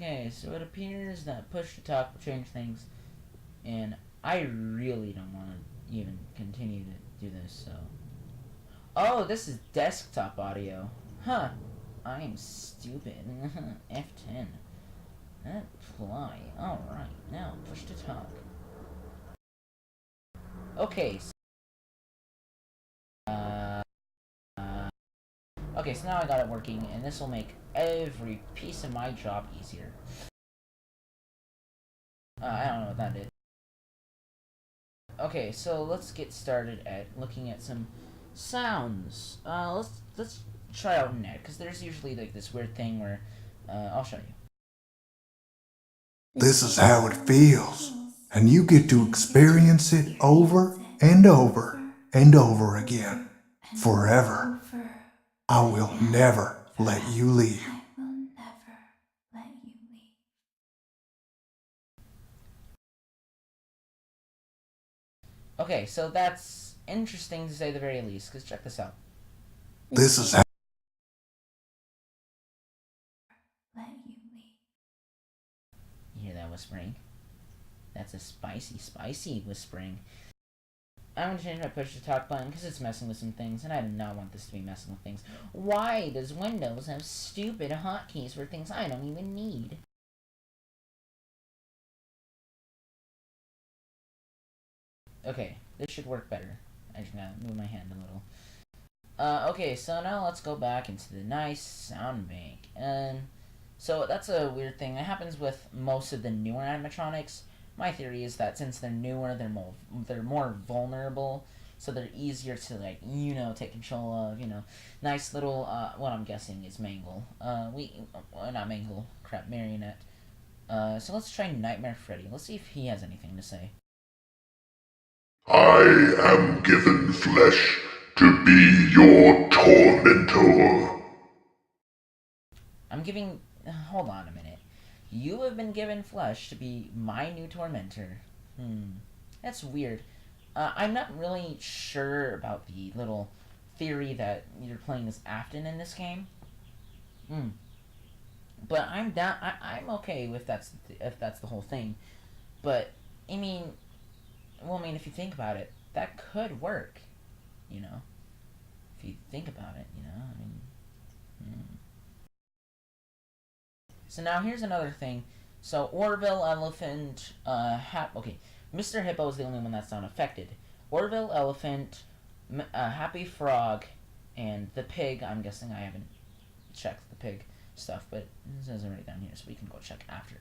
Okay, so it appears that push to talk will change things, and I really don't want to even continue to do this, so... Oh, this is desktop audio. Huh. I am stupid. F10. Apply. Alright, now push to talk. Okay, okay, so now I got it working, and this will make every piece of my job easier. I don't know what that did. Okay, so let's get started at looking at some sounds. Let's try out net, because there's usually like this weird thing where I'll show you. This is how it feels, and you get to experience it over and over and over again, forever. I will never let you leave. Okay, so that's interesting to say the very least, because check this out. This is how. You hear that whispering? That's a spicy, spicy whispering. I'm gonna change my push to talk button because it's messing with some things, and I do not want this to be messing with things. Why does Windows have stupid hotkeys for things I don't even need? Okay, this should work better. I just gotta move my hand a little. Okay, so now let's go back into the nice sound bank. And so that's a weird thing that happens with most of the newer animatronics. My theory is that since they're newer, they're more vulnerable, so they're easier to take control of. Nice little what I'm guessing is Mangle. Not Mangle, crap, Marionette. So let's try Nightmare Freddy. Let's see if he has anything to say. I am given flesh to be your tormentor. I'm giving. Hold on a minute. You have been given flesh to be my new tormentor. That's weird. I'm not really sure about the little theory that you're playing as Afton in this game. But I'm down. I'm okay with if that's the whole thing. But I mean, if you think about it, that could work. You know, if you think about it, I mean. So now here's another thing. So Orville, Elephant, okay, Mr. Hippo is the only one that's not affected. Orville, Elephant, Happy Frog, and the pig. I'm guessing I haven't checked the pig stuff, but it says it right down here, so we can go check after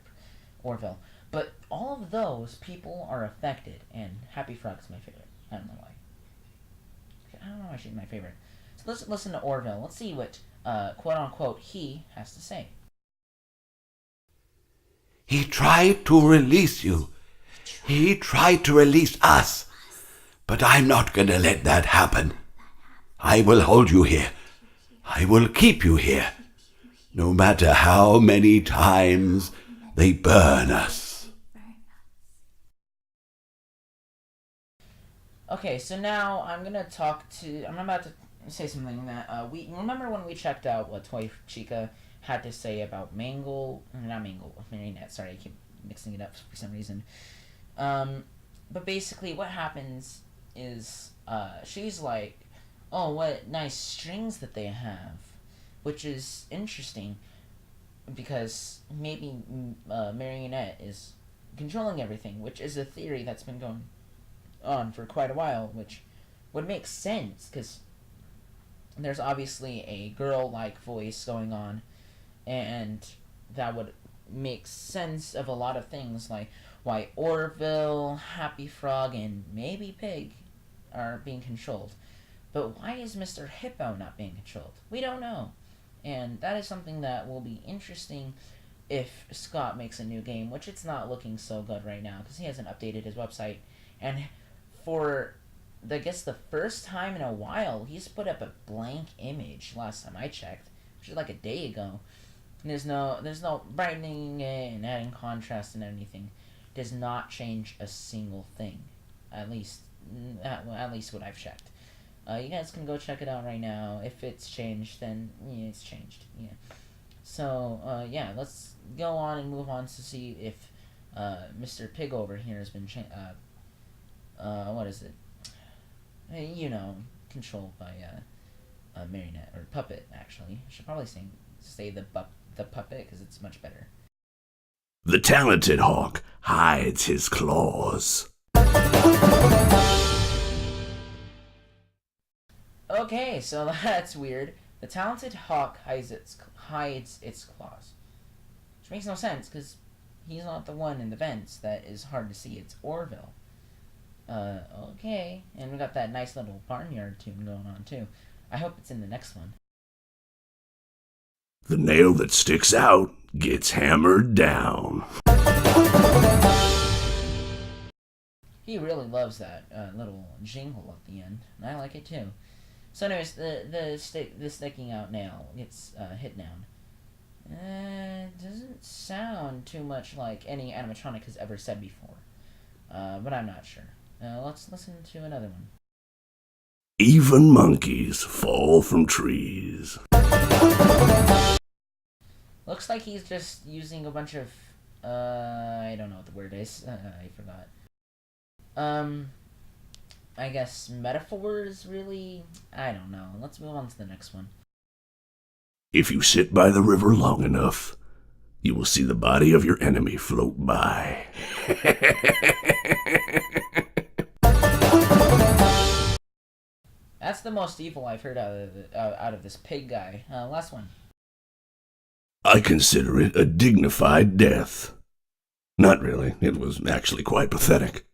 Orville. But all of those people are affected, and Happy Frog is my favorite. I don't know why. I don't know why she's my favorite. So let's listen to Orville. Let's see what quote unquote he has to say. He tried to release you. He tried to release us. But I'm not going to let that happen. I will hold you here. I will keep you here. No matter how many times they burn us. Okay, so now I'm about to say something that we remember when we checked out what Toy Chica had to say about not Mangle, Marionette. Sorry, I keep mixing it up for some reason. But basically, what happens is she's like, "Oh, what nice strings that they have," which is interesting because maybe Marionette is controlling everything, which is a theory that's been going on for quite a while, which would make sense because there's obviously a girl-like voice going on, and that would make sense of a lot of things, like why Orville, Happy Frog, and maybe Pig are being controlled. But why is Mr. Hippo not being controlled? We don't know. And that is something that will be interesting if Scott makes a new game, which it's not looking so good right now because he hasn't updated his website. And for, I guess, the first time in a while, he's put up a blank image last time I checked, which is like a day ago. There's no brightening it and adding contrast and anything. Does not change a single thing, at least what I've checked. You guys can go check it out right now. If it's changed, then yeah, it's changed. Yeah. So, yeah, let's go on and move on to see if Mr. Pig over here has been, what is it? You know, controlled by a marionette, or puppet, actually. I should probably say the puppet, because it's much better. The talented hawk hides his claws. Okay, so that's weird. The talented hawk hides its claws. Which makes no sense, because he's not the one in the vents that is hard to see. It's Orville. Okay. And we got that nice little barnyard tune going on, too. I hope it's in the next one. The nail that sticks out gets hammered down. He really loves that little jingle at the end, and I like it too. So, anyways, the sticking out nail gets hit down. Doesn't sound too much like any animatronic has ever said before, but I'm not sure. Let's listen to another one. Even monkeys fall from trees. Looks like he's just using a bunch of I don't know what the word is. I forgot. I guess metaphors, really? I don't know. Let's move on to the next one. If you sit by the river long enough, you will see the body of your enemy float by. That's the most evil I've heard out of this pig guy. Last one. I consider it a dignified death. Not really. It was actually quite pathetic.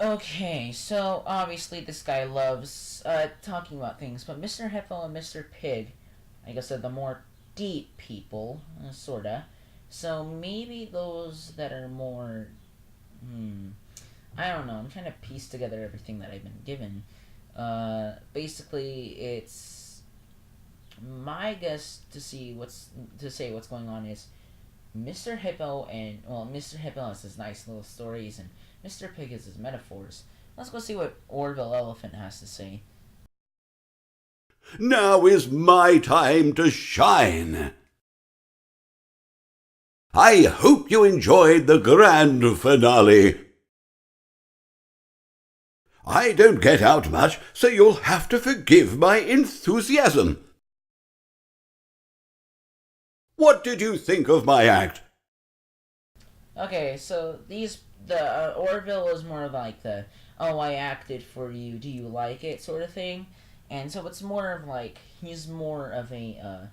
Okay, so obviously this guy loves talking about things, but Mr. Hippo and Mr. Pig, I guess, are the more deep people, sorta. So maybe those that are more, I don't know. I'm trying to piece together everything that I've been given. Basically, it's my guess to say what's going on is Mr. Hippo Mr. Hippo has his nice little stories and Mr. Pig has his metaphors. Let's go see what Orville Elephant has to say. Now is my time to shine. I hope you enjoyed the grand finale. I don't get out much, so you'll have to forgive my enthusiasm. What did you think of my act? Okay, so the Orville is more like the, oh, I acted for you, do you like it sort of thing. And so it's more of like, he's more of a,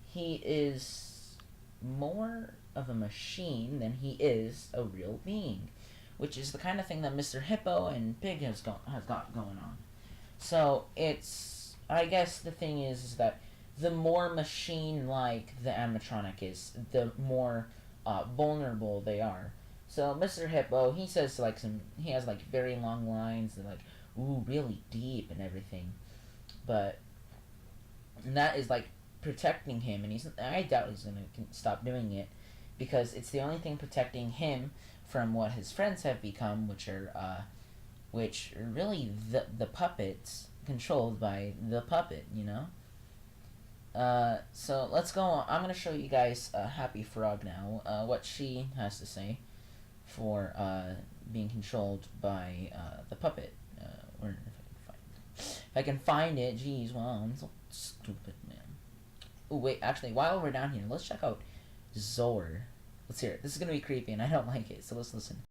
he is more of a machine than he is a real being. Which is the kind of thing that Mr. Hippo and Pig has got going on. So it's, I guess the thing is that the more machine-like the animatronic is, the more vulnerable they are. So Mr. Hippo, he says he has like very long lines and like, ooh, really deep and everything. But that is like protecting him, and I doubt he's gonna stop doing it because it's the only thing protecting him from what his friends have become, which are really the puppets controlled by the puppet, you know. So let's go on. I'm gonna show you guys Happy Frog now. What she has to say for being controlled by the puppet. Where if I can find it. Jeez, wow, I'm so stupid, man. Oh wait, actually, while we're down here, let's check out Zor. Let's hear it. This is gonna be creepy, and I don't like it, so let's listen.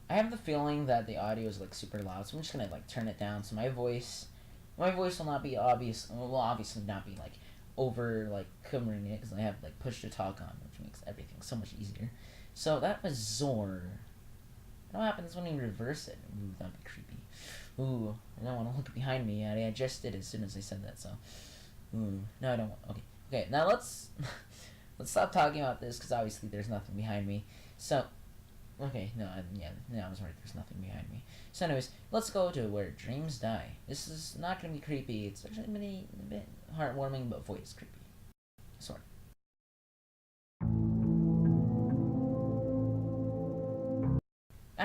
I have the feeling that the audio is like super loud, so I'm just gonna like turn it down so my voice will not be obvious. Will obviously not be like over like covering it because I have like push to talk on, which makes everything so much easier. So that was Zor. What happens when you reverse it? Ooh, that'd be creepy. Ooh, I don't want to look behind me. I just did as soon as I said that, so. Ooh, no, I don't want. Okay, now let's stop talking about this because obviously there's nothing behind me. So, okay, no, I was right. There's nothing behind me. So, anyways, let's go to Where Dreams Die. This is not gonna be creepy. It's actually gonna be a bit heartwarming, but voice creepy. Sort.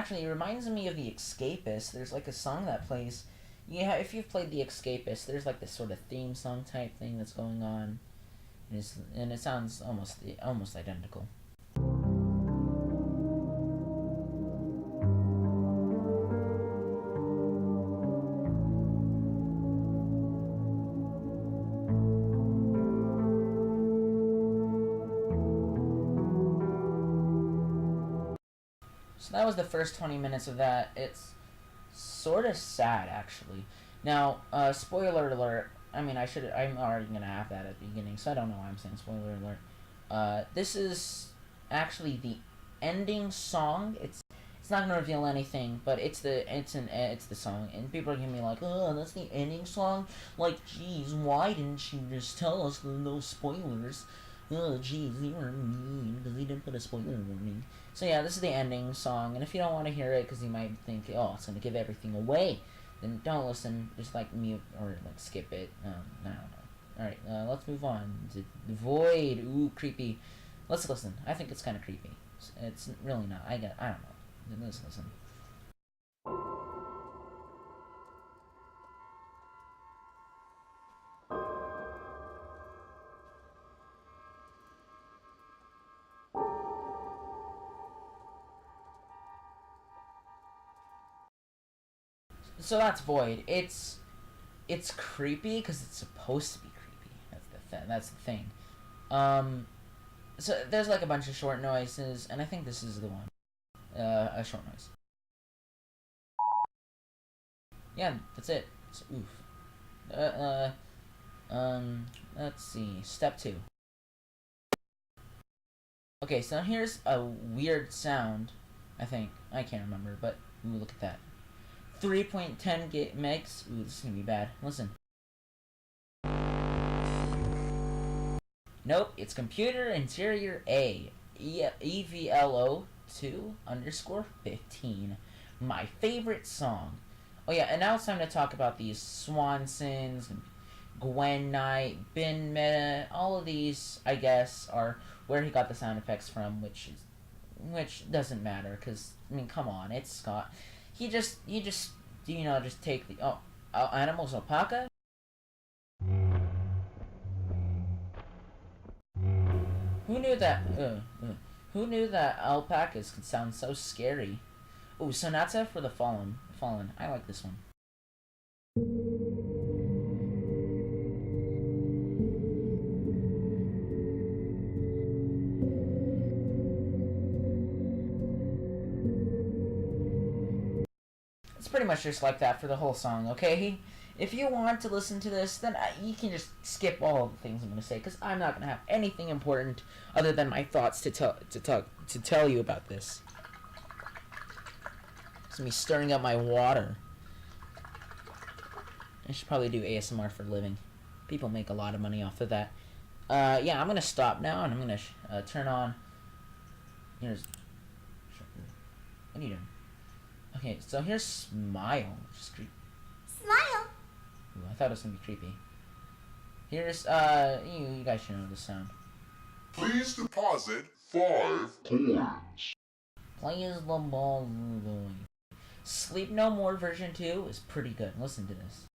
actually, it reminds me of The Escapist. There's like a song that plays. Yeah, if you've played The Escapist, there's like this sort of theme song type thing that's going on, and it sounds almost identical. So that was the first 20 minutes of that. It's sort of sad, actually. Now, spoiler alert. I mean, I'm already gonna have that at the beginning, so I don't know why I'm saying spoiler alert. This is actually the ending song. It's not gonna reveal anything, but it's the song, and people are gonna be like, "Oh, that's the ending song." Like, geez, why didn't you just tell us no spoilers? Oh, geez, you were mean because you didn't put a spoiler warning. So yeah, this is the ending song, and if you don't want to hear it because you might think, oh, it's gonna give everything away, then don't listen. Just like mute or like skip it. I don't know. All right, let's move on. The Void. Ooh, creepy. Let's listen. I think it's kind of creepy. It's really not. I don't know. Let's listen. So that's Void. It's creepy because it's supposed to be creepy. That's the thing. So there's like a bunch of short noises, and I think this is the one. A short noise. Yeah, that's it. It's oof. Let's see. Step 2. Okay, so here's a weird sound. I think I can't remember, but ooh, look at that. 3.10 megs. Ooh, this is gonna be bad. Listen. Nope, it's computer interior A. EVLO2_15. My favorite song. Oh yeah, and now it's time to talk about these Swansons and Gwen Knight, Bin Meta. All of these, I guess, are where he got the sound effects from, which doesn't matter, because I mean, come on, it's Scott. He just just take the animals alpaca. Who knew that? Who knew that alpacas could sound so scary? Ooh, Sonata for the Fallen. I like this one. It's pretty much just like that for the whole song, okay? If you want to listen to this, then you can just skip all the things I'm going to say, because I'm not going to have anything important other than my thoughts to tell you about this. It's me stirring up my water. I should probably do ASMR for a living. People make a lot of money off of that. Yeah, I'm going to stop now, and I'm going to turn on... Here's... What are you doing? Okay, so here's Smile. Just Smile. Ooh, I thought it was going to be creepy. Here's, you guys should know this sound. Please deposit 5 coins. Plays the ball. Sleep No More version 2 is pretty good. Listen to this.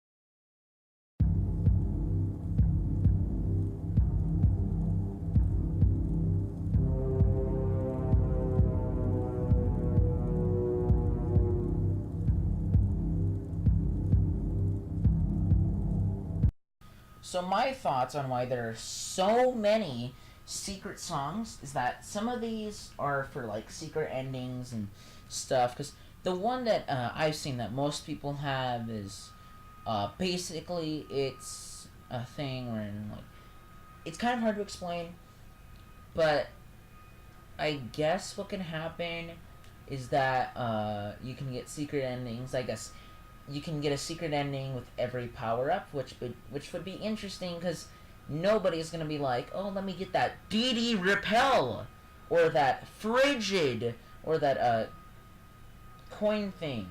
So my thoughts on why there are so many secret songs is that some of these are for like secret endings and stuff, because the one that I've seen that most people have is basically it's a thing where like it's kind of hard to explain, but I guess what can happen is that you can get secret endings. I guess you can get a secret ending with every power-up, which would be interesting, because nobody's going to be like, oh, let me get that DD Repel, or that Frigid, or that coins, I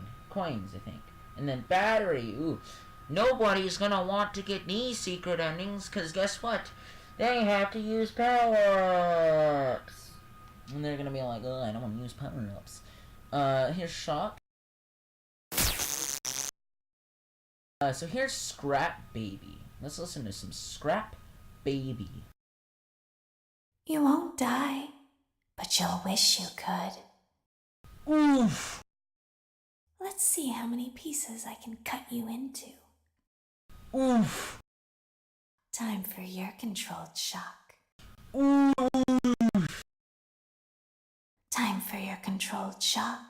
think. And then Battery, ooh. Nobody's going to want to get these secret endings, because guess what? They have to use power-ups. And they're going to be like, oh, I don't want to use power-ups. Here's Shock. So here's Scrap Baby. Let's listen to some Scrap Baby. You won't die, but you'll wish you could. Oof! Let's see how many pieces I can cut you into. Oof! Time for your controlled shock. Oof! Time for your controlled shock.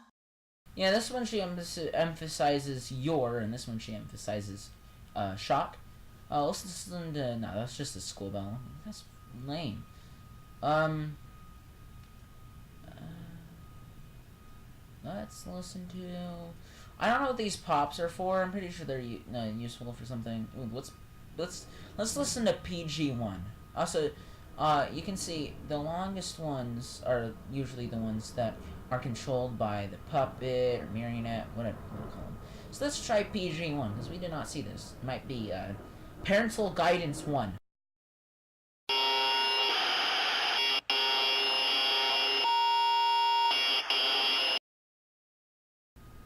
Yeah, this one she emphasizes your, and this one she emphasizes shock. Let's listen to... No, that's just a school bell. That's lame. Let's listen to... I don't know what these pops are for. I'm pretty sure they're useful for something. Ooh, let's listen to PG1. Also, you can see the longest ones are usually the ones that are controlled by the puppet or marionette, whatever you want to call them. So let's try PG1 because we did not see this. It might be Parental Guidance 1.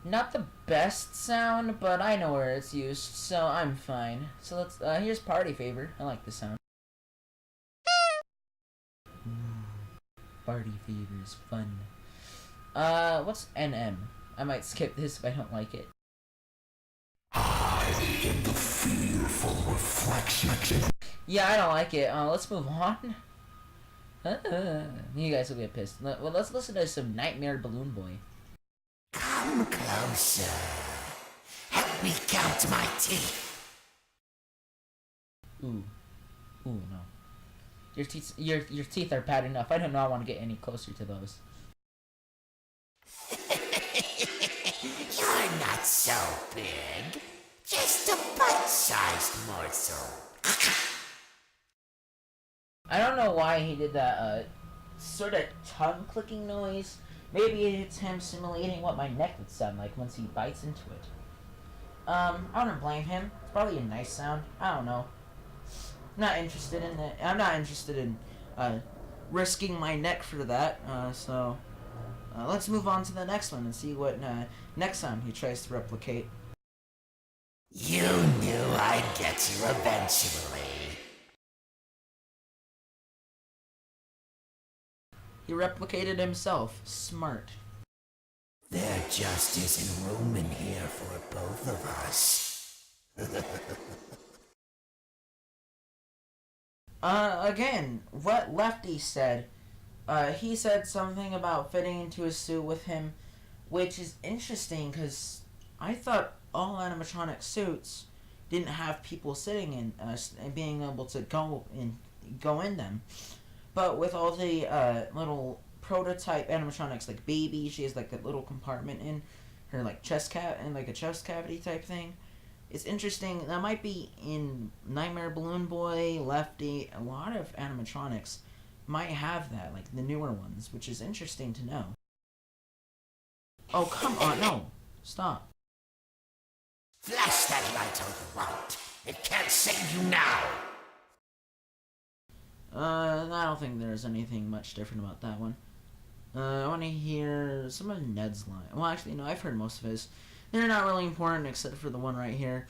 Not the best sound, but I know where it's used, so I'm fine. So let's, here's Party Favor. I like this sound. Party Favor is fun. What's NM? I might skip this if I don't like it. In the fearful reflection. Yeah, I don't like it. Let's move on. You guys will get pissed. Well, let's listen to some Nightmare Balloon Boy. Come closer. Help me count my teeth. Ooh. Ooh, no. Your teeth are bad enough. I do not want to get any closer to those. You're not so big. Just a butt-sized morsel. I don't know why he did that, sort of tongue-clicking noise. Maybe it's him simulating what my neck would sound like once he bites into it. I wouldn't blame him. It's probably a nice sound. I don't know. I'm not interested in it. I'm not interested in, risking my neck for that, so... let's move on to the next one and see what, next time he tries to replicate. You knew I'd get you eventually. He replicated himself. Smart. There just isn't room in here for both of us. Again, what Lefty said, he said something about fitting into a suit with him, which is interesting because I thought all animatronic suits didn't have people sitting in and being able to go in them. But with all the little prototype animatronics, like Baby, she has like that little compartment in her like chest cavity type thing. It's interesting. That might be in Nightmare Balloon Boy, Lefty. A lot of animatronics might have that, like the newer ones, which is interesting to know. Oh, come on, no. Stop. Flash that light on the right. It can't save you now. I don't think there's anything much different about that one. I want to hear some of Ned's line. Well, actually, no, I've heard most of his. They're not really important except for the one right here.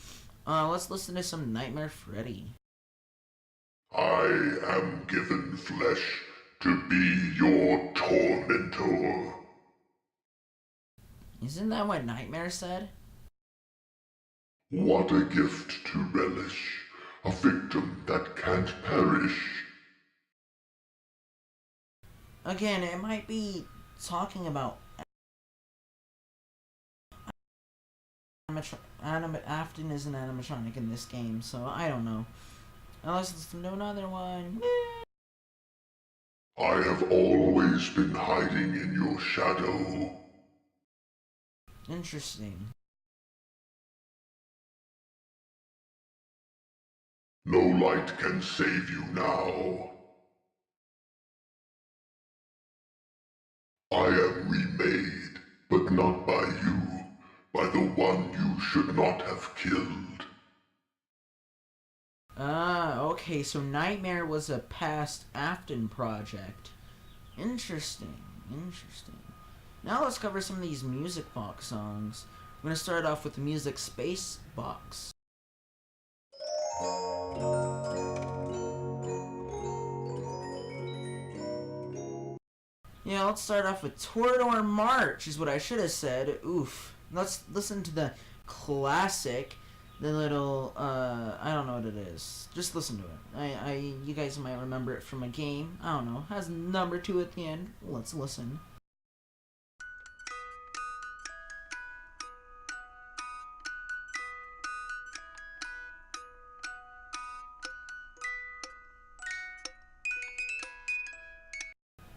Let's listen to some Nightmare Freddy. I am given flesh to be your tormentor. Isn't that what Nightmare said? What a gift to relish, a victim that can't perish. Again, it might be talking about Afton is an animatronic in this game, so I don't know. Now let's listen to another one. I have always been hiding in your shadow. Interesting. No light can save you now. I am remade, but not by you, by the one you should not have killed. Okay, so Nightmare was a past Afton project. Interesting. Now let's cover some of these Music Box songs. I'm gonna start off with the Music Space Box. Yeah, let's start off with Toreador March, is what I should have said. Oof. Let's listen to the classic, the little, I don't know what it is. Just listen to it. You guys might remember it from a game. I don't know. Has number 2 at the end. Let's listen.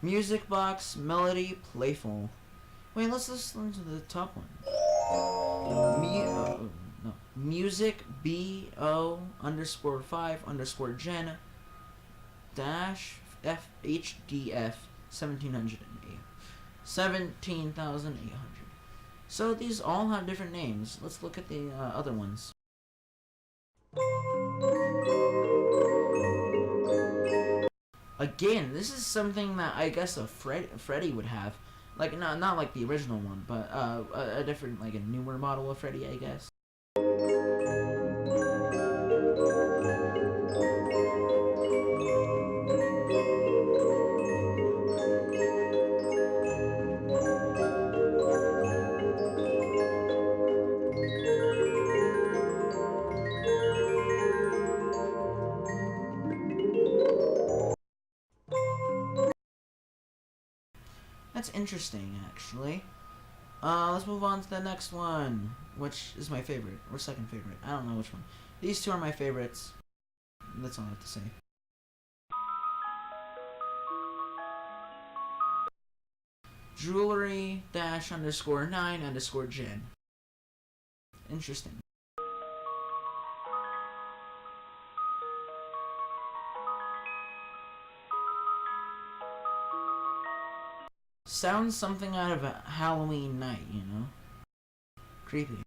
Music Box, Melody, Playful. Wait, let's listen to the top one. Music BO_5_Gen dash FHDF 17,800. So these all have different names. Let's look at the other ones. Again, this is something that I guess a Freddy would have, like not like the original one, but a different, like a newer model of Freddy, I guess. That's interesting, actually. Let's move on to the next one, which is my favorite, or second favorite. I don't know which one. These two are my favorites. That's all I have to say. Jewelry _9_Gen. Interesting. Sounds something out of a Halloween night, you know? Creepy.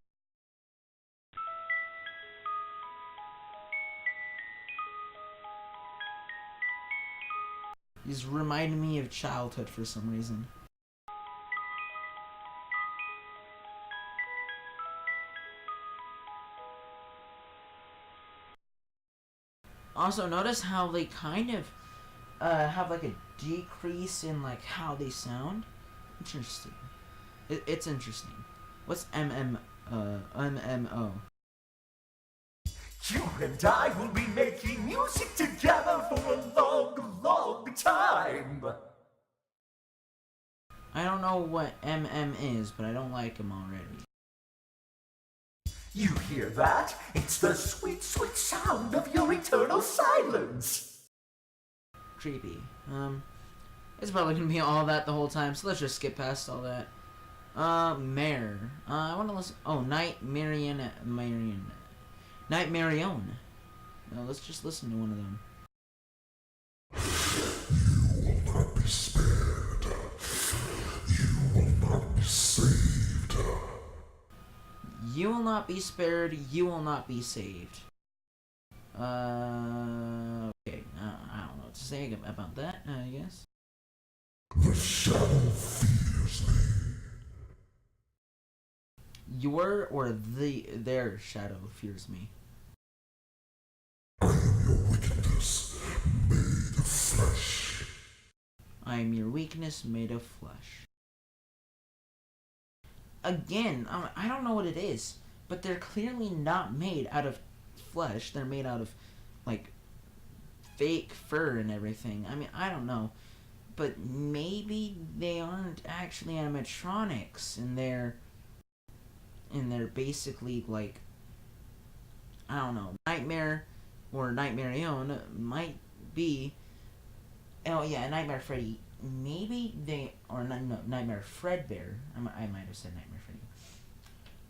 These remind me of childhood for some reason. Also, notice how they kind of have like a decrease in like how they sound. Interesting. It's interesting. What's MMO? You and I will be making music together for a long, long time. I don't know what is, but I don't like him already. You hear that? It's the sweet, sweet sound of your eternal silence. Creepy. It's probably gonna be all that the whole time, so let's just skip past all that. Mare. I wanna listen. Oh, Nightmarion. No, let's just listen to one of them. You will not be spared. You will not be saved. You will not be spared. You will not be saved. Okay. I don't know what to say about that, I guess. The shadow fears me. Your or their shadow fears me. I am your wickedness made of flesh. I am your weakness made of flesh. Again, I don't know what it is, but they're clearly not made out of flesh. They're made out of, like, fake fur and everything. I mean, I don't know. But maybe they aren't actually animatronics, and they're basically, like, I don't know, Nightmare or Nightmarion might be, oh yeah, Nightmare Freddy, maybe they, or no, Nightmare Fredbear, I might have said Nightmare Freddy,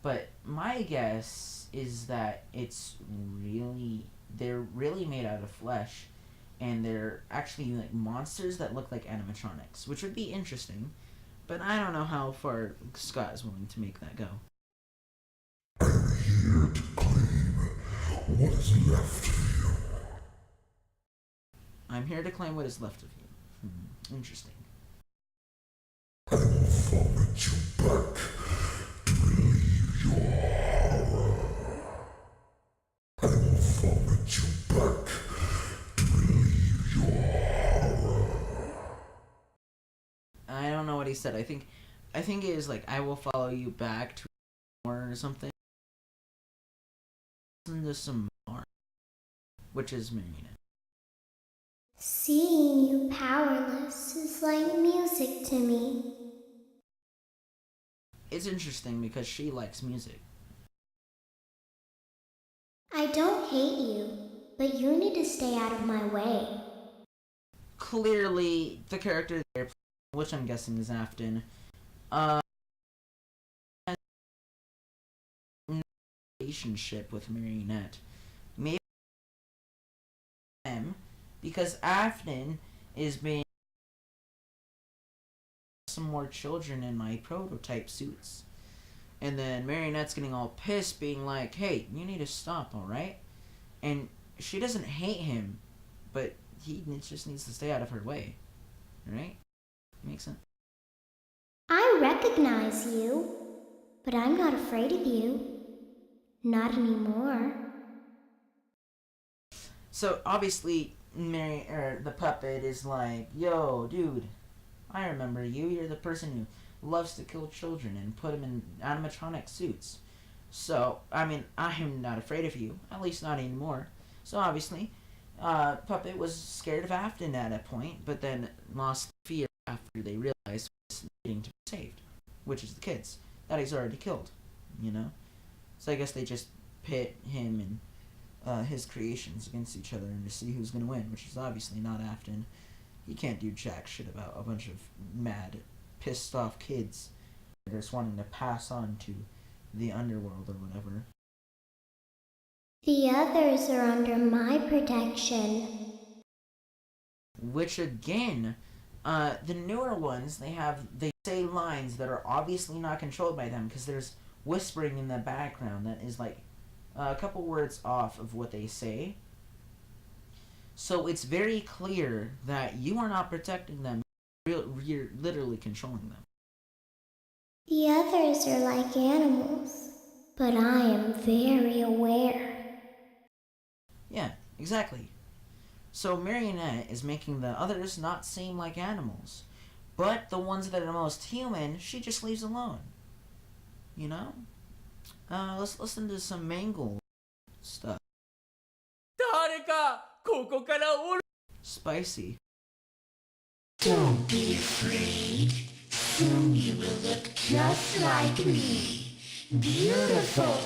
but my guess is that they're really made out of flesh, and they're actually like monsters that look like animatronics, which would be interesting, but I don't know how far Scott is willing to make that go. I'm here to claim what is left of you. I'm here to claim what is left of you. Interesting. I will vomit back to relieve your horror. I will vomit you back to relieve your horror. I don't know what he said. I think it is like, I will follow you back to or something. Listen to some more, which is Marina. Seeing you powerless is like music to me. It's interesting because she likes music. I don't hate you, but you need to stay out of my way. Clearly, the character there, which I'm guessing is Afton, has no relationship with Marionette. Maybe them, because Afton is being some more children in my prototype suits. And then Marionette's getting all pissed, being like, hey, you need to stop, alright? And she doesn't hate him, but he just needs to stay out of her way. Right? Makes sense. I recognize you, but I'm not afraid of you. Not anymore. So obviously, the puppet is like, yo, dude, I remember you. You're the person who loves to kill children and put them in animatronic suits. So, I mean, I'm not afraid of you. At least not anymore. So obviously, Puppet was scared of Afton at a point, but then lost fear after they realized he was needing to be saved, which is the kids that he's already killed, you know? So I guess they just pit him and his creations against each other and to see who's going to win, which is obviously not Afton. He can't do jack shit about a bunch of mad, pissed off kids just wanting to pass on to the underworld or whatever. The others are under my protection. Which again, the newer ones, they say lines that are obviously not controlled by them because there's whispering in the background that is like a couple words off of what they say. So it's very clear that you are not protecting them. You're literally controlling them. The others are like animals, but I am very aware. Yeah, exactly. So Marionette is making the others not seem like animals. But the ones that are most human, she just leaves alone. You know? Let's listen to some Mangle stuff. Spicy. Don't be afraid. Soon you will look just like me. Beautiful.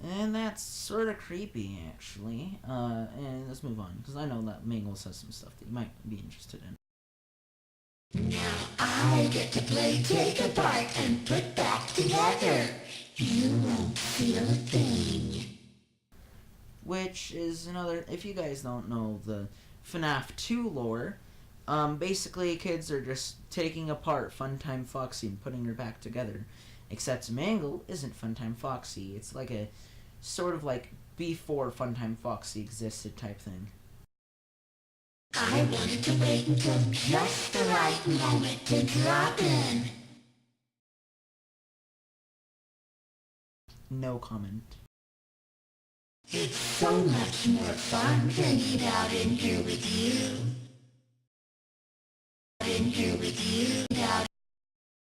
And that's sort of creepy, actually. And let's move on, because I know that Mangle says some stuff that you might be interested in. Now I get to play take apart and put back together. You won't feel a thing. Which is another, if you guys don't know the FNAF 2 lore, basically kids are just taking apart Funtime Foxy and putting her back together. Except Mangle isn't Funtime Foxy. It's like a sort of like before Funtime Foxy existed type thing. I wanted to wait until just the right moment to drop in. No comment. It's so much more fun to eat out in here with you. In here with you. Out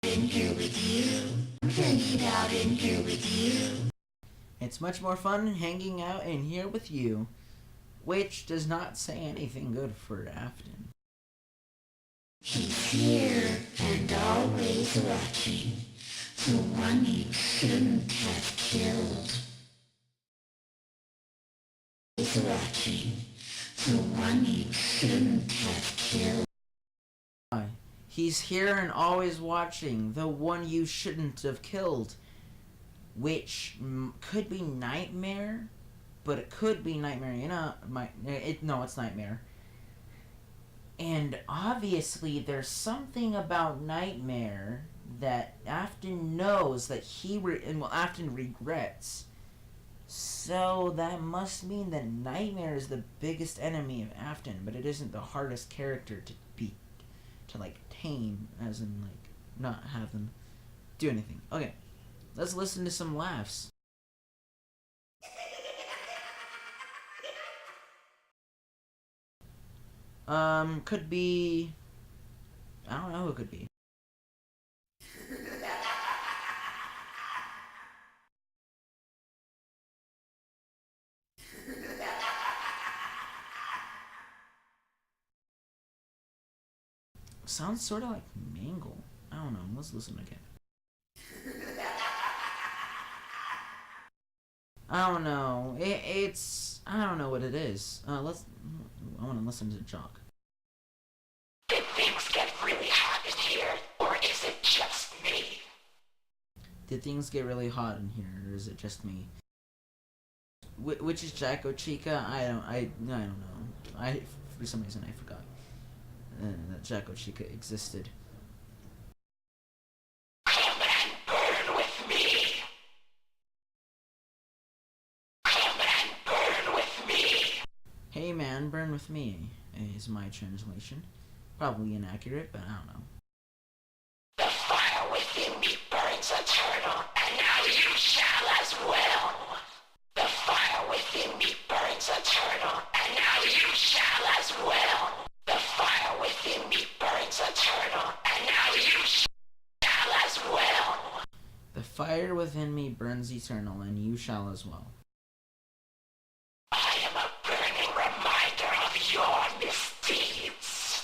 in here with you. To eat out in here with you. It's much more fun hanging out in here with you. Which does not say anything good for Afton. He's here and always watching. The one you shouldn't have killed. He's watching. The one you shouldn't have killed. He's here and always watching. The one you shouldn't have killed. Which could be Nightmare. But it could be Nightmare, you know, no, it's Nightmare. And obviously there's something about Nightmare that Afton knows that Afton regrets. So that must mean that Nightmare is the biggest enemy of Afton, but it isn't the hardest character to beat, to like tame, as in like not have them do anything. Okay, let's listen to some laughs. Could be... I don't know who it could be. Sounds sort of like Mangle. I don't know. Let's listen again. I don't know. It's... I don't know what it is. I want to listen to Jock. Did things get really hot in here, or is it just me? Did things get really hot in here, or is it just me? Which is Jacko Chica? I don't know. For some reason I forgot that Jacko Chica existed. Come and burn with me. Come and burn with me. Hey man, burn with me is my translation. Probably inaccurate, but I don't know. The fire within me burns eternal, and now you shall as well. The fire within me burns eternal, and now you shall as well. The fire within me burns eternal, and now you shall as well. The fire within me burns eternal, and you shall as well. I am a burning reminder of your misdeeds.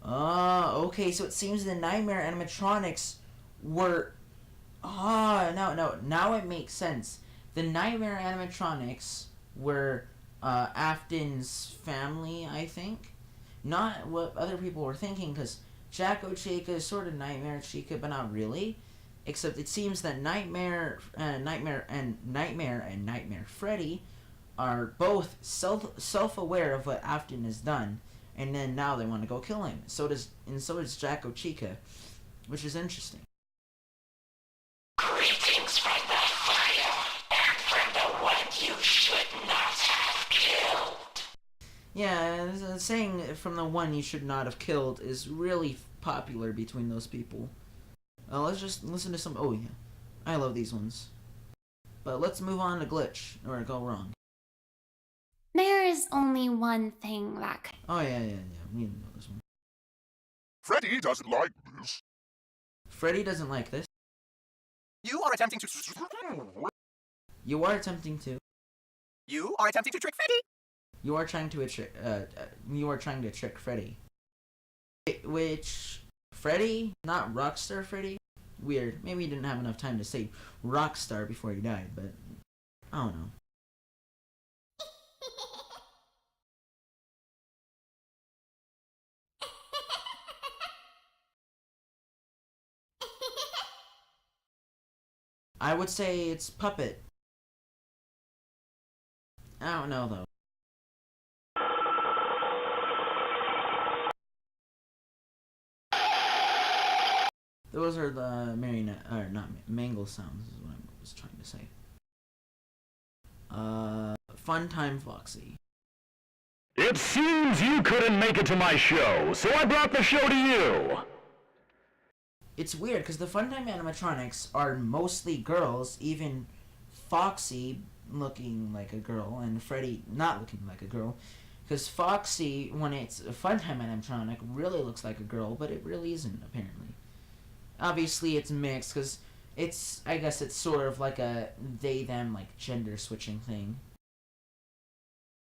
Okay, so it seems the Nightmare animatronics were... now it makes sense. The Nightmare animatronics were Afton's family, I think. Not what other people were thinking, because Jacko Chica is sort of Nightmare Chica, but not really. Except it seems that Nightmare Freddy are both self-aware of what Afton has done, and then now they want to go kill him. So does Jacko Chica, which is interesting. Greetings from the fire, and from the one you should not have killed. Yeah, saying from the one you should not have killed is really popular between those people. Let's just listen to some... Oh, yeah. I love these ones. But let's move on to Glitch, or Go Wrong. There is only one thing that could... Oh, yeah. We know this one. Freddy doesn't like this. Freddy doesn't like this. You are attempting to... You are attempting to. You are attempting to trick Freddy. You are trying to trick Freddy. Which... Freddy? Not Rockstar Freddy? Weird. Maybe he didn't have enough time to say Rockstar before he died, but... I don't know. I would say it's Puppet. I don't know, though. Those are the marionette, or not, Mangle sounds is what I was trying to say. Fun Time Foxy. It seems you couldn't make it to my show, so I brought the show to you. It's weird, because the Funtime animatronics are mostly girls, even Foxy looking like a girl, and Freddy not looking like a girl. Because Foxy, when it's a Funtime animatronic, really looks like a girl, but it really isn't, apparently. Obviously, it's mixed, because I guess it's sort of like a they-them, like, gender-switching thing.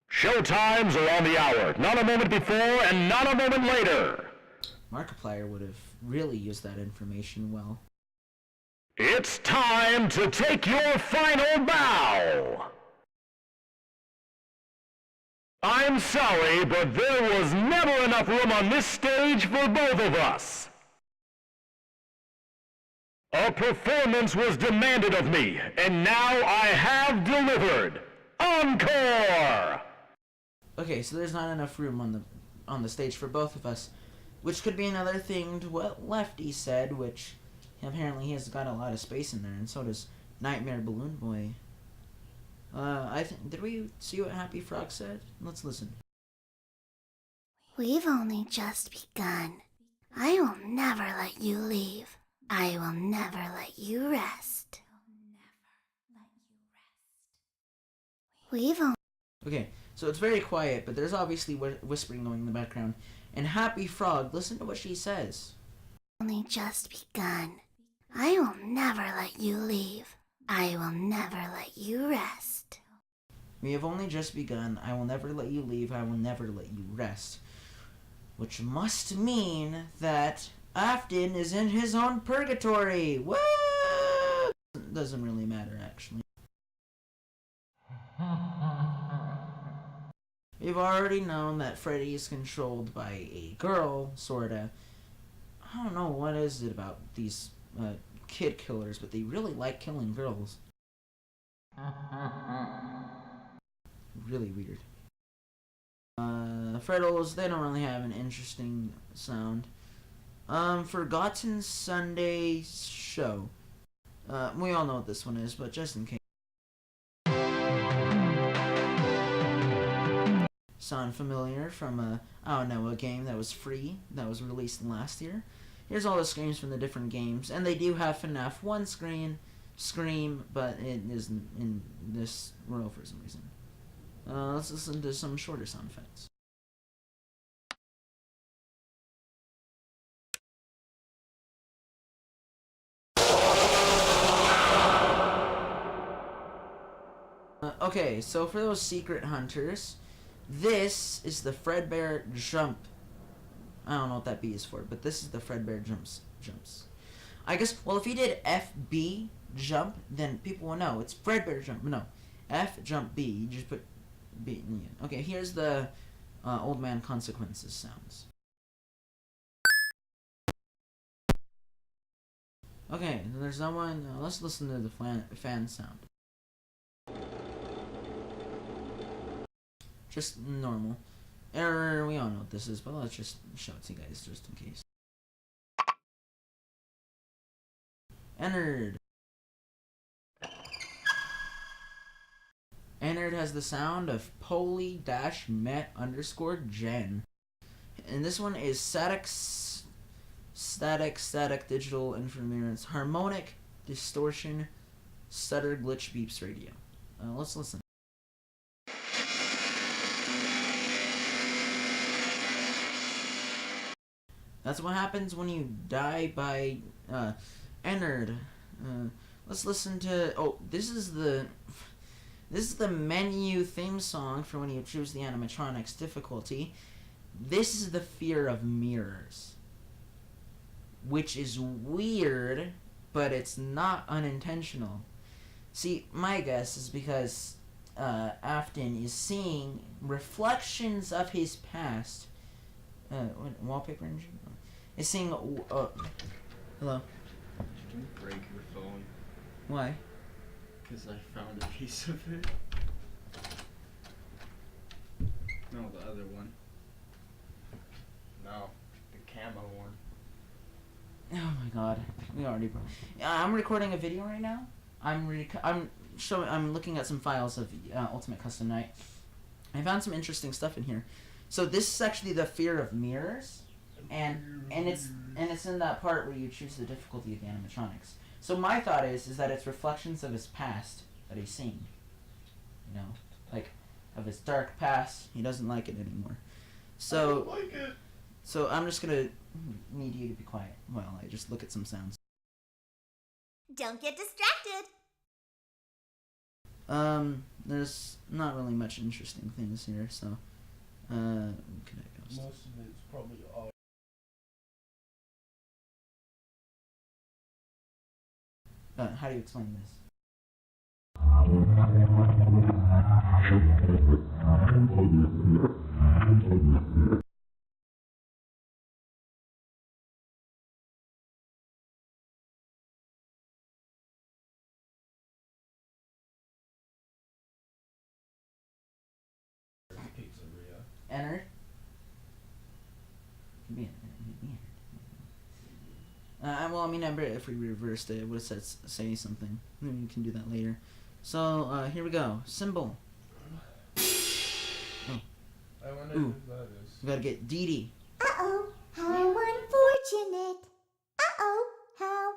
Show times are on the hour, not a moment before and not a moment later. Markiplier would have really used that information well. It's time to take your final bow. I'm sorry, but there was never enough room on this stage for both of us. A performance was demanded of me, and now I have delivered. Encore! Okay, so there's not enough room on the stage for both of us, which could be another thing to what Lefty said, which apparently he has got a lot of space in there, and so does Nightmare Balloon Boy. Did we see what Happy Frog said? Let's listen. We've only just begun. I will never let you leave. I will never let you rest. We've only Okay, so it's very quiet, but there's obviously whispering going in the background. And Happy Frog, listen to what she says. just begun. I will never let you leave. I will never let you rest. We have only just begun. I will never let you leave. I will never let you rest. Which must mean that Afton is in his own purgatory. What? Doesn't really matter, actually. We've already known that Freddy is controlled by a girl, sorta. I don't know what is it about these kid killers, but they really like killing girls. Really weird. Freddles, they don't really have an interesting sound. Forgotten Sunday Show. We all know what this one is, but just in case. Sound familiar from a game that was free, that was released last year. Here's all the screams from the different games, and they do have FNAF 1 scream, but it isn't in this world for some reason. Let's listen to some shorter sound effects. Okay, so for those secret hunters, this is the Fredbear Jump. I don't know what that B is for, but this is the Fredbear jumps. I guess, well, if he did FB jump, then people will know. It's Fredbear Jump. No, F jump B. You just put B. Yeah. Okay, here's the Old Man Consequences sounds. Okay, there's someone. Let's listen to the fan sound. Just normal. Error, we all know what this is, but let's just show it to you guys just in case. Entered. Entered has the sound of poly-met_gen. And this one is static digital interference, harmonic distortion, stutter glitch beeps radio. Let's listen. That's what happens when you die by Entered. Let's listen to. Oh, this is the menu theme song for when you choose the animatronics difficulty. This is the Fear of Mirrors, which is weird, but it's not unintentional. See, my guess is because Afton is seeing reflections of his past. Wallpaper engine? Is seeing. Hello? Did you break your phone? Why? Because I found a piece of it. No, the other one. No, the camo one. Oh my god, we already broke. I'm recording a video right now. I'm looking at some files of Ultimate Custom Night. I found some interesting stuff in here. So this is actually the Fear of Mirrors, and it's in that part where you choose the difficulty of the animatronics. So my thought is that it's reflections of his past that he's seeing. You know, like of his dark past. He doesn't like it anymore. So I don't like it. So I'm just gonna need you to be quiet while I just look at some sounds. Don't get distracted. There's not really much interesting things here, so can I go? Most of it's probably all. How do you explain this? Pizzeria. Enter. Be entered. Well, I mean, if we reversed it, it would have said say something. Maybe we can do that later. So, here we go. Symbol. Oh. I wonder Ooh. who that is. We gotta get Dee Dee. Uh-oh, how unfortunate. Uh-oh, how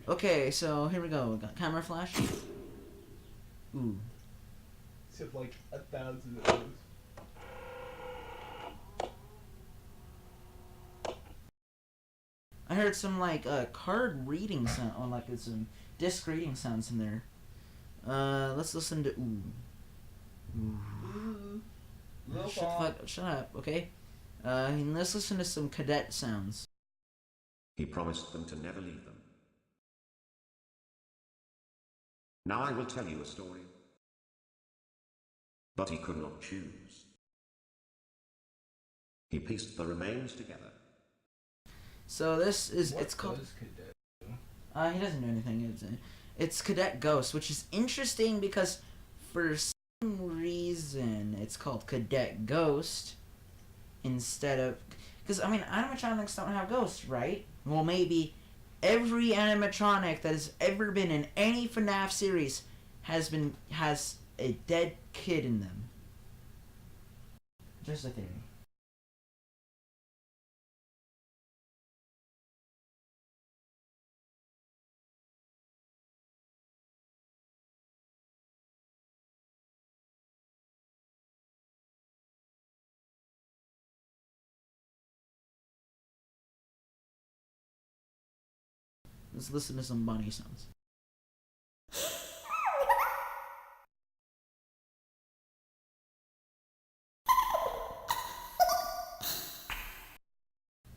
Okay, so here we go. We got camera flash. Ooh. Except like 1,000 of those. I heard some like card reading sound, or like some disc reading sounds in there. Let's listen to shut up, okay? And let's listen to some cadet sounds. He promised them to never leave them. Now I will tell you a story. But he could not choose. He pieced the remains together. So this is What it's called. does Cadet do? He doesn't do anything. It's Cadet Ghost, which is interesting because for some reason it's called Cadet Ghost instead of, because I mean animatronics don't have ghosts, right? Well, maybe every animatronic that has ever been in any FNAF series has a dead kid in them. Just a theory. Let's listen to some bunny sounds.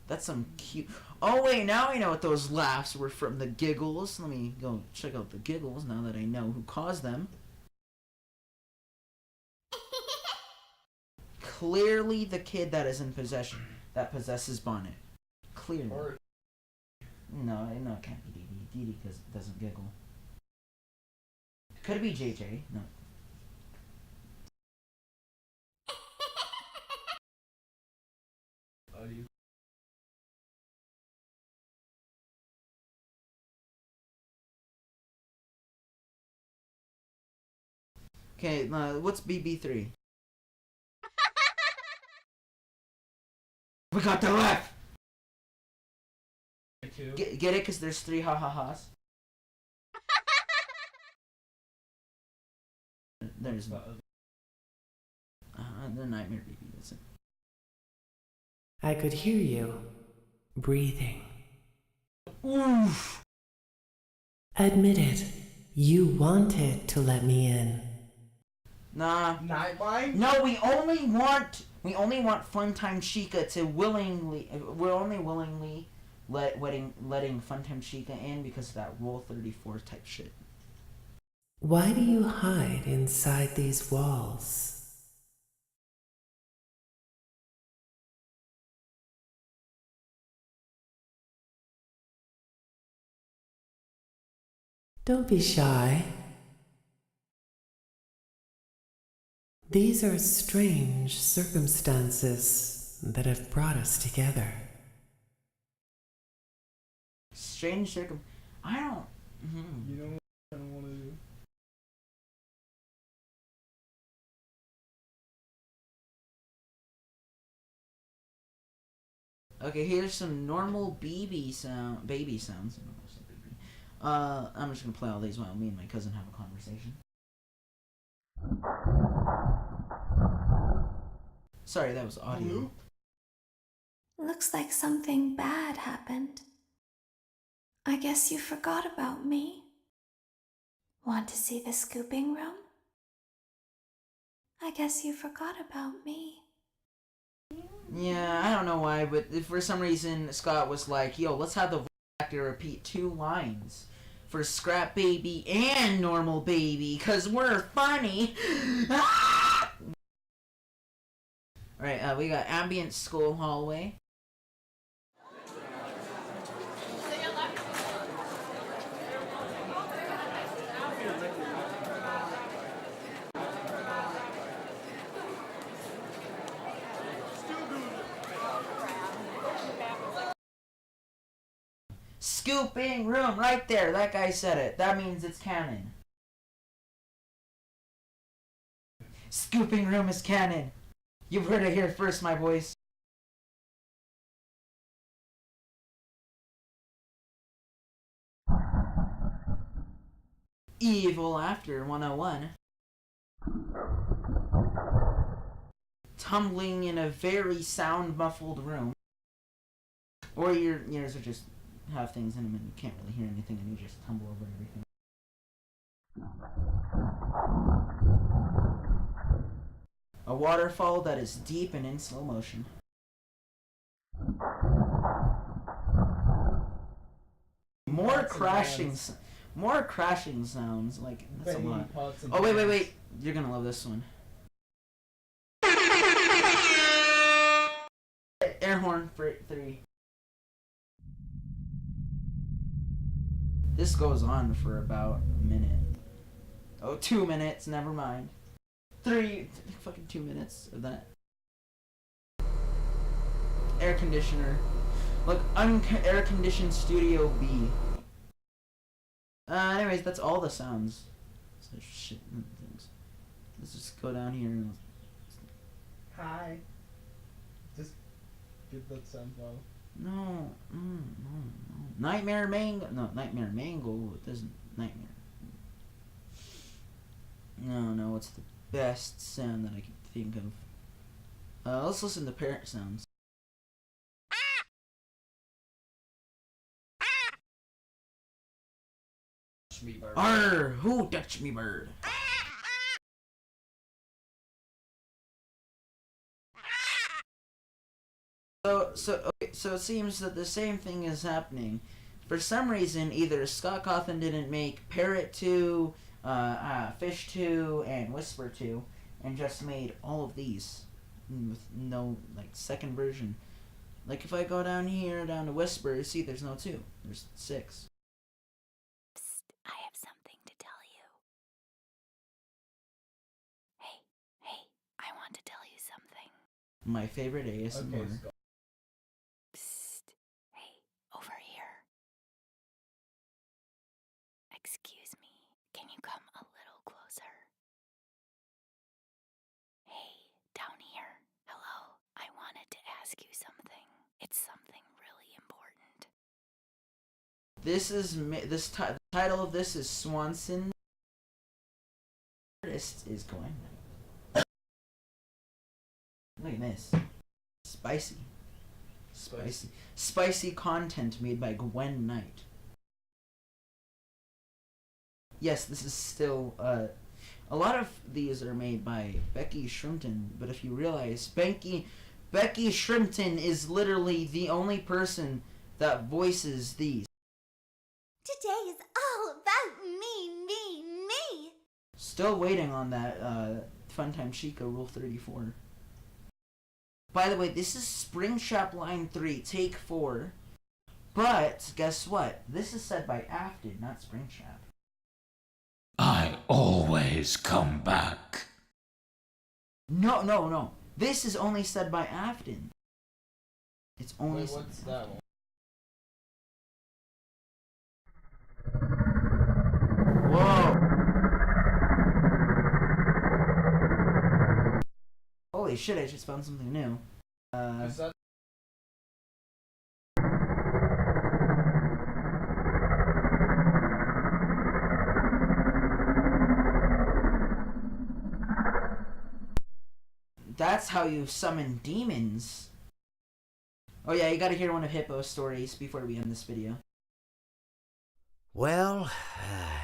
That's some cute. Oh wait, now I know what those laughs were from. The giggles. Let me go check out the giggles now that I know who caused them. Clearly the kid that is in possession, that possesses Bonnet. Clearly. No, it can't be Dee Dee. Dee Dee because it doesn't giggle. Could it be JJ? No. Okay, what's BB3? We got the left! Get it? Because there's 3 ha-ha-has. There's the Nightmare Baby, that's it. I could hear you breathing. Oof! Admit it, you wanted to let me in. Nah. Nightmare? No, we only want Funtime Chica to willingly. We're only willingly letting Funtime Chica in because of that Rule 34 type shit. Why do you hide inside these walls? Don't be shy. These are strange circumstances that have brought us together. Strange I don't. You know what I don't want to do? Okay, here's some normal baby sounds. I'm just gonna play all these while me and my cousin have a conversation. Sorry, that was audio. Looks like something bad happened. I guess you forgot about me. Want to see the scooping room? I guess you forgot about me. Yeah, I don't know why, but if for some reason Scott was like, yo, let's have the voice actor repeat 2 lines for Scrap Baby and Normal Baby, because we're funny. Alright, we got Ambient School Hallway. Scooping room, right there. That guy said it. That means it's canon. Scooping room is canon. You've heard it here first, my boys. Evil Laughter 101. Tumbling in a very sound muffled room. Or your ears are just have things in them and you can't really hear anything and you just tumble over everything. A waterfall that is deep and in slow motion. More crashing sounds. Like, that's a lot. Oh, wait. You're gonna love this one. Air horn for 3. This goes on for about a minute. Oh, 2 minutes, never mind. 3 fucking 2 minutes of that. Air conditioner. Look, air conditioned Studio B. Anyways, that's all the sounds. So shit things. Let's just go down here and... Hi. Just give that sound file. No. Nightmare Mango. No, Nightmare Mango. It doesn't. Nightmare. No. What's the best sound that I can think of? Let's listen to parrot sounds. Touch me, bird. Arr! Who touched me, bird? So it seems that the same thing is happening. For some reason, either Scott Cawthon didn't make Parrot 2, Fish 2, and Whisper 2, and just made all of these with no second version. Like if I go down here, down to Whisper, see there's no 2. There's 6. Psst, I have something to tell you. Hey, I want to tell you something. My favorite ASMR. Okay, Psst, hey, over here. Excuse me, can you come a little closer? Hey, down here. Hello, I wanted to ask you something. It's something really important. The title of this is Swanson. Artist is going. Look at this. Spicy content made by Gwen Knight. Yes, this is still a lot of these are made by Becky Shrimpton, but if you realize Becky Shrimpton is literally the only person that voices these. Today is all about me. Still waiting on that Funtime Chica Rule 34. By the way, this is Springtrap Line 3, Take 4. But, guess what? This is said by Afton, not Springtrap. I always come back. No. This is only said by Afton. It's only said what's by that Afton. Whoa! Holy shit, I just found something new. Is that... That's how you summon demons. Oh yeah, you gotta hear one of Hippo's stories before we end this video. Well,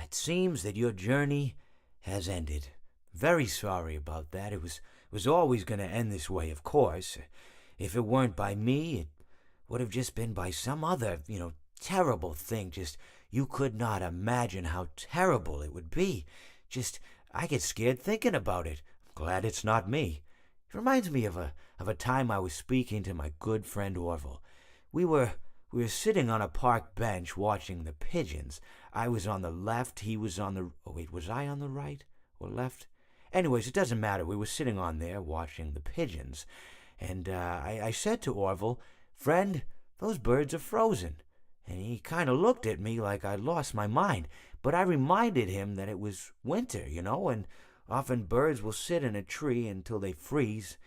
it seems that your journey has ended. Very sorry about that. It was always going to end this way, of course. If it weren't by me, it would have just been by some other, terrible thing. Just, you could not imagine how terrible it would be. Just, I get scared thinking about it. I'm glad it's not me. It reminds me of a time I was speaking to my good friend Orville. We were sitting on a park bench watching the pigeons. I was on the left, he was on the... Oh, wait, was I on the right or left? Anyways, it doesn't matter. We were sitting on there watching the pigeons. And I said to Orville, "Friend, those birds are frozen." And he kind of looked at me like I'd lost my mind. But I reminded him that it was winter, and often birds will sit in a tree until they freeze.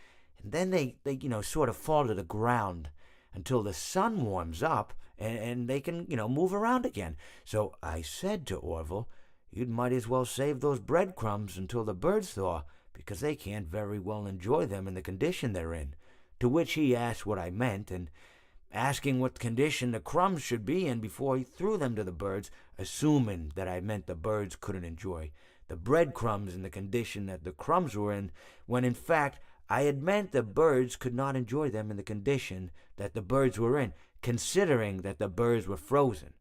And then they sort of fall to the ground until the sun warms up and they can, move around again. So I said to Orville, you might as well save those breadcrumbs until the birds thaw, because they can't very well enjoy them in the condition they're in. To which he asked what I meant, and asking what condition the crumbs should be in before he threw them to the birds, assuming that I meant the birds couldn't enjoy the breadcrumbs in the condition that the crumbs were in, when in fact I had meant the birds could not enjoy them in the condition that the birds were in, considering that the birds were frozen.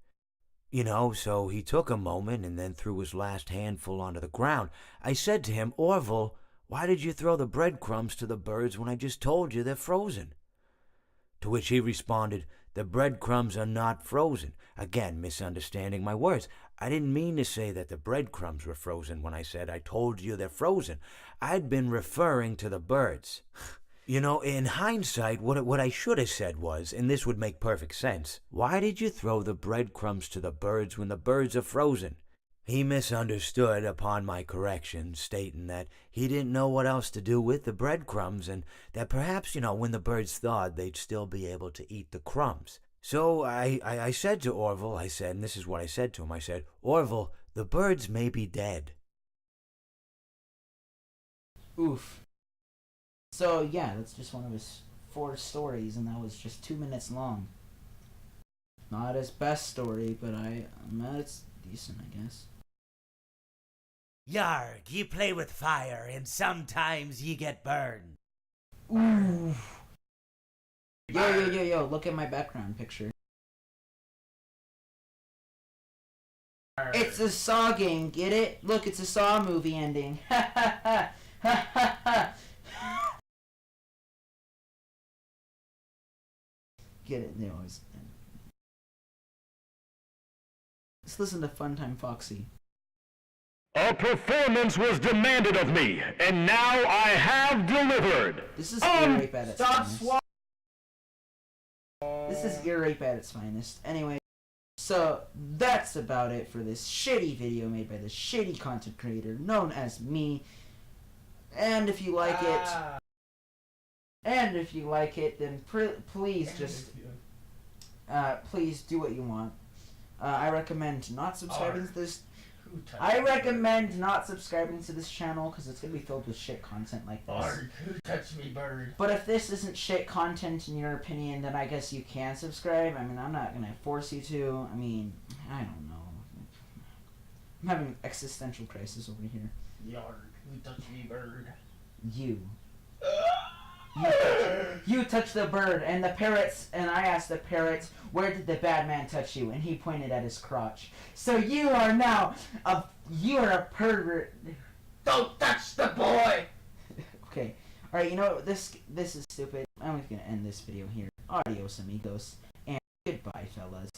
So he took a moment and then threw his last handful onto the ground. I said to him, "Orville, why did you throw the breadcrumbs to the birds when I just told you they're frozen?" To which he responded, "The breadcrumbs are not frozen." Again, misunderstanding my words. I didn't mean to say that the breadcrumbs were frozen when I said I told you they're frozen. I'd been referring to the birds. In hindsight, what I should have said was, and this would make perfect sense, "Why did you throw the breadcrumbs to the birds when the birds are frozen?" He misunderstood upon my correction, stating that he didn't know what else to do with the breadcrumbs, and that perhaps, when the birds thawed, they'd still be able to eat the crumbs. So I said to Orville, and this is what I said to him, I said, "Orville, the birds may be dead." Oof. So yeah, that's just one of his 4 stories, and that was just 2 minutes long. Not his best story, but it's decent, I guess. Yarg, you play with fire, and sometimes you get burned. Ooh. Yo, look at my background picture. It's a Saw game, get it? Look, it's a Saw movie ending. Ha ha ha! Ha ha ha! Get it? They always end. Let's listen to Funtime Foxy. A performance was demanded of me, and now I have delivered. This is ear rape at its finest. This is ear rape at its finest. Anyway, so that's about it for this shitty video made by this shitty content creator known as me. And if you like it, then please just please do what you want. I recommend not subscribing to this. I recommend not subscribing to this channel because it's gonna be filled with shit content like this. Who touched me, bird? But if this isn't shit content in your opinion, then I guess you can subscribe. I mean, I'm not gonna force you to. I mean, I don't know. I'm having an existential crisis over here. Yarg, who touched me, bird? You. You touched the bird and the parrots, and I asked the parrots, "Where did the bad man touch you?" And he pointed at his crotch. So you are now you're a pervert. Don't touch the boy. Okay, all right. You know this is stupid. I'm gonna end this video here. Adios, amigos, and goodbye, fellas.